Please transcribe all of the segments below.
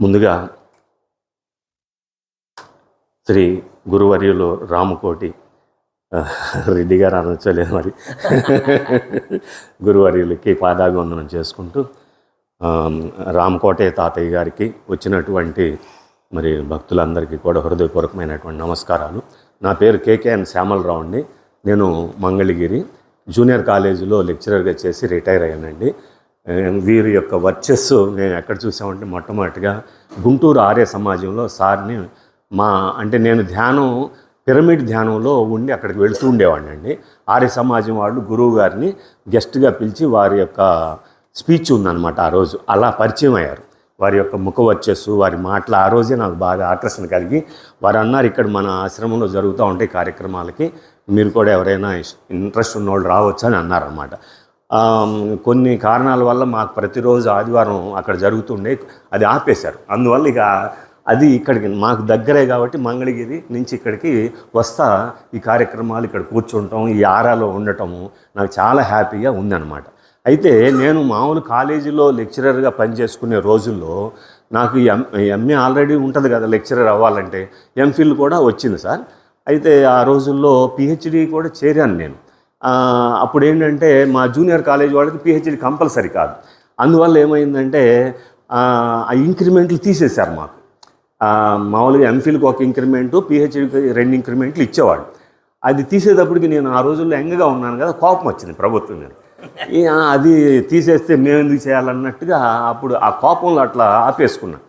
ముందుగా శ్రీ గురువర్యులు రామకోటి రెడ్డి గారు అనొచ్చలేదు మరి గురువర్యులకి పాదాభివందనం చేసుకుంటూ రామకోటే తాతయ్య గారికి వచ్చినటువంటి మరి భక్తులందరికీ కూడా హృదయపూర్వకమైనటువంటి నమస్కారాలు. నా పేరు కేకేఎన్ శ్యామలరావు అండి. నేను మంగళగిరి జూనియర్ కాలేజీలో లెక్చరర్గా చేసి రిటైర్ అయ్యానండి. వీరి యొక్క వర్చస్సు నేను ఎక్కడ చూసామంటే మొట్టమొదటిగా గుంటూరు ఆర్య సమాజంలో సార్ని నేను ధ్యానం పిరమిడ్ ధ్యానంలో ఉండి అక్కడికి వెళుతూ ఉండేవాడిని అండి. ఆర్య సమాజం వాళ్ళు గురువు గారిని గెస్ట్గా పిలిచి వారి యొక్క స్పీచ్ ఉందన్నమాట. ఆ రోజు అలా పరిచయం అయ్యారు. వారి యొక్క ముఖ వర్చస్సు, వారి మాటలు ఆ రోజే నాకు బాగా ఆకర్షణ కలిగి వారు అన్నారు, ఇక్కడ మన ఆశ్రమంలో జరుగుతూ ఉంటాయి కార్యక్రమాలకి, మీరు కూడా ఎవరైనా ఇంట్రెస్ట్ ఉన్నవాళ్ళు రావచ్చు అని అన్నారన్నమాట. కొన్ని కారణాల వల్ల మాకు ప్రతిరోజు ఆదివారం అక్కడ జరుగుతుండే, అది ఆపేశారు. అందువల్ల ఇక అది ఇక్కడికి మాకు దగ్గరే కాబట్టి మంగళగిరి నుంచి ఇక్కడికి వస్తా ఈ కార్యక్రమాలు ఇక్కడ కూర్చుంటాం, ఈ ఆరాలో ఉండటము నాకు చాలా హ్యాపీగా ఉందన్నమాట. అయితే నేను మామూలు కాలేజీలో లెక్చరర్గా పనిచేసుకునే రోజుల్లో నాకు ఎంఏ ఆల్రెడీ ఉంటుంది కదా లెక్చరర్ అవ్వాలంటే, ఎంఫిల్ కూడా వచ్చింది సార్. అయితే ఆ రోజుల్లో పిహెచ్డి కూడా చేరాను నేను. అప్పుడు ఏంటంటే మా జూనియర్ కాలేజ్ వాళ్ళకి పిహెచ్డి కంపల్సరీ కాదు. అందువల్ల ఏమైందంటే ఆ ఇంక్రిమెంట్లు తీసేశారు మాకు. మామూలుగా ఎంఫిల్కి ఒక ఇంక్రిమెంటు, పిహెచ్డికి 2 ఇంక్రిమెంట్లు ఇచ్చేవాళ్ళు. అది తీసేటప్పటికి నేను ఆ రోజుల్లో యంగ్గా ఉన్నాను కదా, కోపం వచ్చింది ప్రభుత్వం మీద. అది తీసేస్తే మేము ఎందుకు చేయాలన్నట్టుగా అప్పుడు ఆ కోపంలో అట్లా ఆపేసుకున్నాను.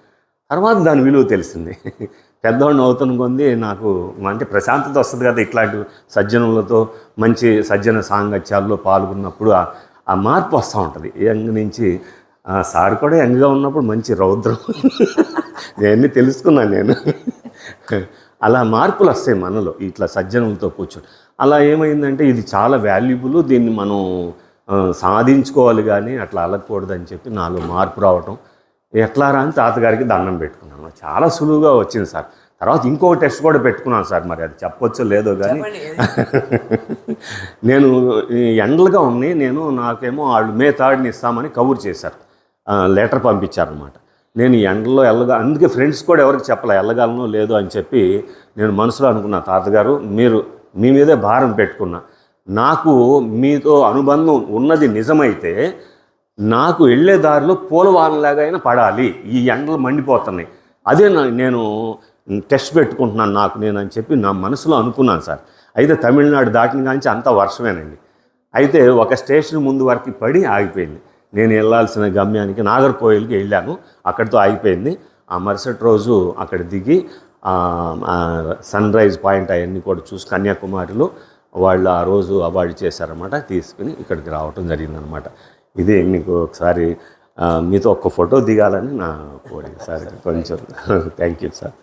తర్వాత దాని విలువ తెలిసింది. పెద్దవాడిని అవుతున్న కొంది నాకు అంటే ప్రశాంతత వస్తుంది కదా, ఇట్లాంటి సజ్జనులతో మంచి సజ్జన సాంగత్యాల్లో పాల్గొన్నప్పుడు ఆ మార్పు వస్తూ ఉంటుంది. యంగ్ నుంచి సార్ కూడా యంగ్గా ఉన్నప్పుడు మంచి రౌద్రం నేను తెలుసుకున్నాను నేను. అలా మార్పులు వస్తాయి మనలో ఇట్లా సజ్జనులతో కూర్చొని. అలా ఏమైందంటే ఇది చాలా వాల్యుబుల్, దీన్ని మనం సాధించుకోవాలి కానీ అట్లా అలగకూడదని చెప్పి నాలో మార్పు రావటం. ఎట్లా రా అని తాతగారికి దండం పెట్టుకున్నాను. చాలా సులువుగా వచ్చింది సార్. తర్వాత ఇంకో టెస్ట్ కూడా పెట్టుకున్నాను సార్, మరి అది చెప్పొచ్చో లేదో కానీ. నేను ఎండలుగా ఉన్నాయి, నాకేమో వాళ్ళు మే 3 ఇస్తామని కబురు చేశారు, లెటర్ పంపించారనమాట. నేను ఎండలో అందుకే ఫ్రెండ్స్ కూడా ఎవరికి చెప్పలే వెళ్ళగలనో లేదో అని చెప్పి నేను మనసులో అనుకున్నా, తాతగారు మీరు మీ మీదే భారం పెట్టుకున్నా, నాకు మీతో అనుబంధం ఉన్నది నిజమైతే నాకు వెళ్ళే దారిలో పూలవానలాగా అయినా పడాలి, ఈ ఎండలు మండిపోతున్నాయి, అదే నేను టెస్ట్ పెట్టుకుంటున్నాను నాకు నేను అని చెప్పి నా మనసులో అనుకున్నాను సార్. అయితే తమిళనాడు దాటిన కాంచి అంతా వర్షమేనండి. అయితే ఒక స్టేషన్ ముందు వరకు పడి ఆగిపోయింది. నేను వెళ్ళాల్సిన గమ్యానికి నాగర్కోయిల్కి వెళ్ళాను, అక్కడితో ఆగిపోయింది. ఆ మరుసటి రోజు అక్కడ దిగి సన్ రైజ్ పాయింట్ అవన్నీ కూడా చూసి కన్యాకుమారిలో వాళ్ళు ఆ రోజు అవార్డు చేశారన్నమాట. తీసుకుని ఇక్కడికి రావటం జరిగిందనమాట. ఇది మీకు ఒకసారి మీతో ఒక్క ఫోటో దిగాలని నా కోరిక సార్. కొంచెం థ్యాంక్ యూ సార్.